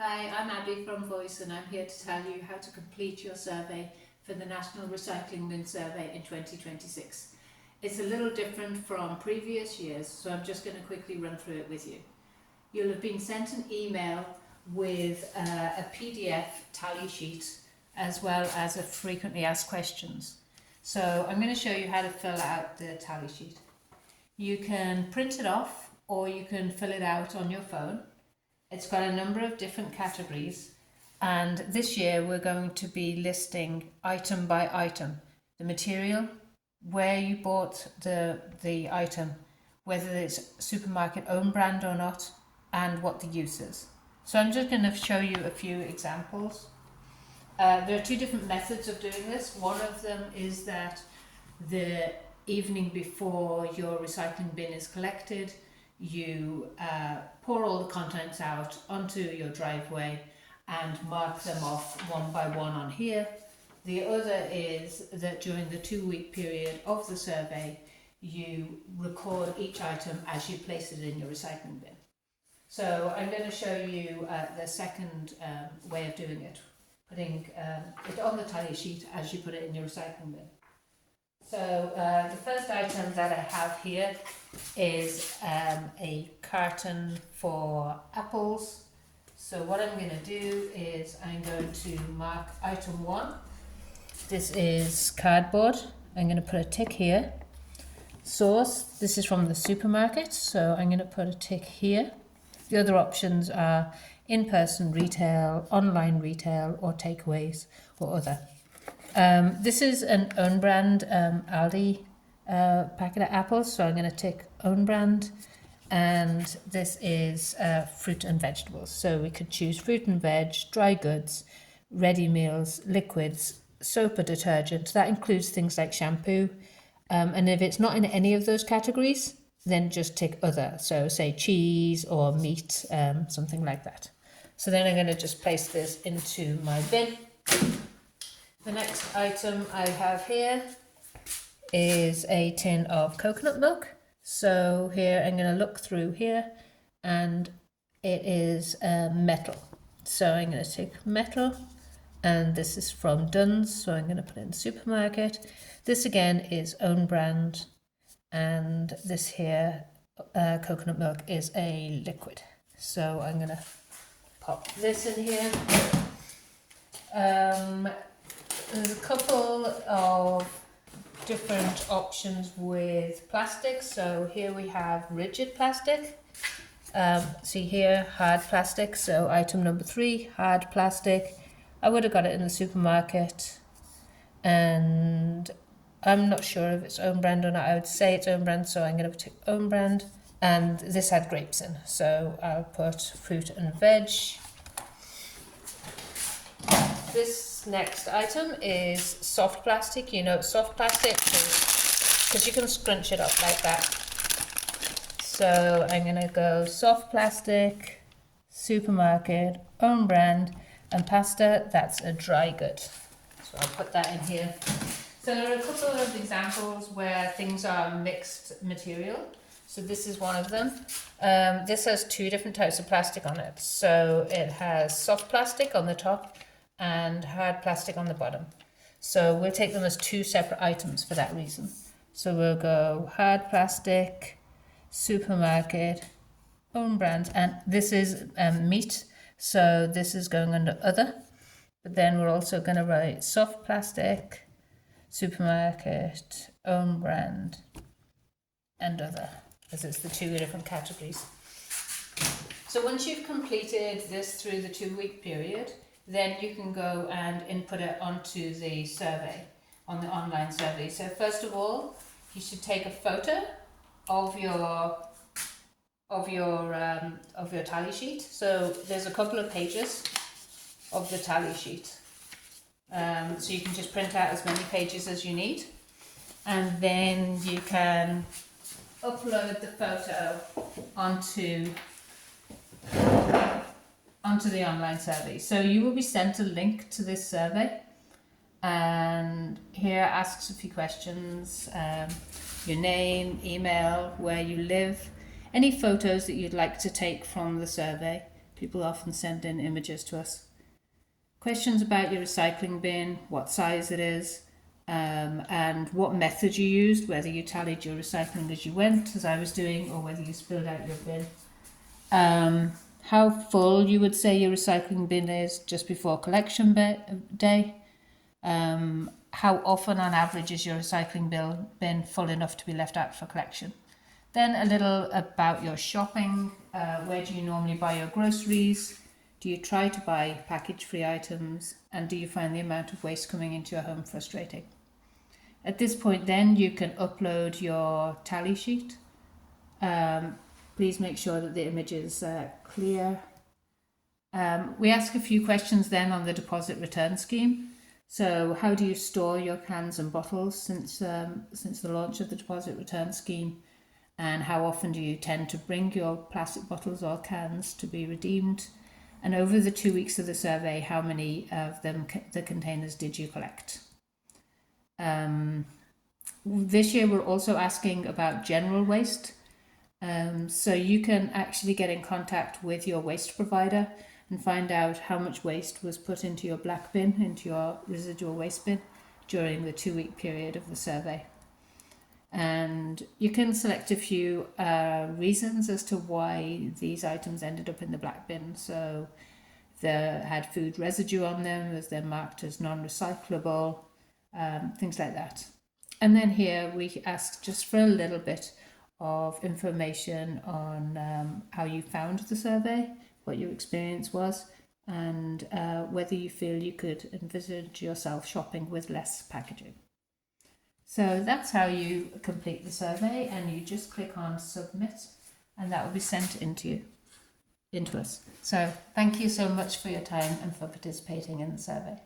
Hi, I'm Abby from Voice and I'm here to tell you how to complete your survey for the National Recycling Bin Survey in 2026. It's a little different from previous years, so I'm just going to quickly run through it with you. You'll have been sent an email with a PDF tally sheet as well as a frequently asked questions. So I'm going to show you how to fill out the tally sheet. You can print it off or you can fill it out on your phone. It's got a number of different categories, and this year we're going to be listing item by item, the material, where you bought the item, whether it's supermarket own brand or not, and what the use is. So I'm just going to show you a few examples. There are two different methods of doing this. One of them is that the evening before your recycling bin is collected, you pour all the contents out onto your driveway and mark them off one by one on here. The other is that during the 2-week period of the survey, you record each item as you place it in your recycling bin. So I'm going to show you the second way of doing it, putting it on the tally sheet as you put it in your recycling bin. So the first item that I have here is a carton for apples. So what I'm going to do is I'm going to mark item 1. This is cardboard. I'm going to put a tick here. Sauce, this is from the supermarket, so I'm going to put a tick here. The other options are in-person retail, online retail, or takeaways or other. This is an own brand Aldi packet of apples, so I'm going to tick own brand. And this is fruit and vegetables. So we could choose fruit and veg, dry goods, ready meals, liquids, soap or detergent. That includes things like shampoo. And if it's not in any of those categories, then just tick other. So say cheese or meat, something like that. So then I'm going to just place this into my bin. The next item I have here is a tin of coconut milk. So here I'm going to look through here and it is metal. So I'm going to take metal, and this is from Dunnes, so I'm going to put it in the supermarket. This again is own brand, and this here coconut milk is a liquid. So I'm going to pop this in here. There's a couple of different options with plastic. So here we have rigid plastic. See here, hard plastic. So item number 3, hard plastic. I would have got it in the supermarket, and I'm not sure if it's own brand or not. I would say it's own brand, so I'm going to tick own brand. And this had grapes in, so I'll put fruit and veg. This next item is soft plastic. You know, soft plastic because you can scrunch it up like that. So I'm going to go soft plastic, supermarket, own brand, and pasta. That's a dry good. So I'll put that in here. So there are a couple of examples where things are mixed material. So this is one of them. This has 2 different types of plastic on it. So it has soft plastic on the top and hard plastic on the bottom. So we'll take them as 2 separate items for that reason. So we'll go hard plastic, supermarket, own brand, and this is meat. So this is going under other. But then we're also going to write soft plastic, supermarket, own brand, and other, as it's the 2 different categories. So once you've completed this through the 2-week period, then you can go and input it onto the survey, on the online survey. So first of all, you should take a photo of your tally sheet. So there's a couple of pages of the tally sheet. So you can just print out as many pages as you need, and then you can upload the photo onto the online survey. So you will be sent a link to this survey, and here asks a few questions, your name, email, where you live, any photos that you'd like to take from the survey, People often send in images to us. Questions about your recycling bin, what size it is, and what method you used, whether you tallied your recycling as you went, as I was doing, or whether you spilled out your bin. How full you would say your recycling bin is just before collection day. How often on average is your recycling bin full enough to be left out for collection. Then a little about your shopping. Where do you normally buy your groceries? Do you try to buy package-free items? And do you find the amount of waste coming into your home frustrating? At this point then you can upload your tally sheet. Please make sure that the image is clear. We ask a few questions then on the deposit return scheme. So how do you store your cans and bottles since the launch of the deposit return scheme? And how often do you tend to bring your plastic bottles or cans to be redeemed? And over the 2 weeks of the survey, how many of them, the containers, did you collect? This year we're also asking about general waste. So you can actually get in contact with your waste provider and find out how much waste was put into your black bin, into your residual waste bin, during the 2-week period of the survey. And you can select a few reasons as to why these items ended up in the black bin. So they had food residue on them, as they're marked as non-recyclable, things like that. And then here we ask just for a little bit of information on how you found the survey, what your experience was, and whether you feel you could envisage yourself shopping with less packaging. So that's how you complete the survey, and you just click on submit, and that will be sent into us. So thank you so much for your time and for participating in the survey.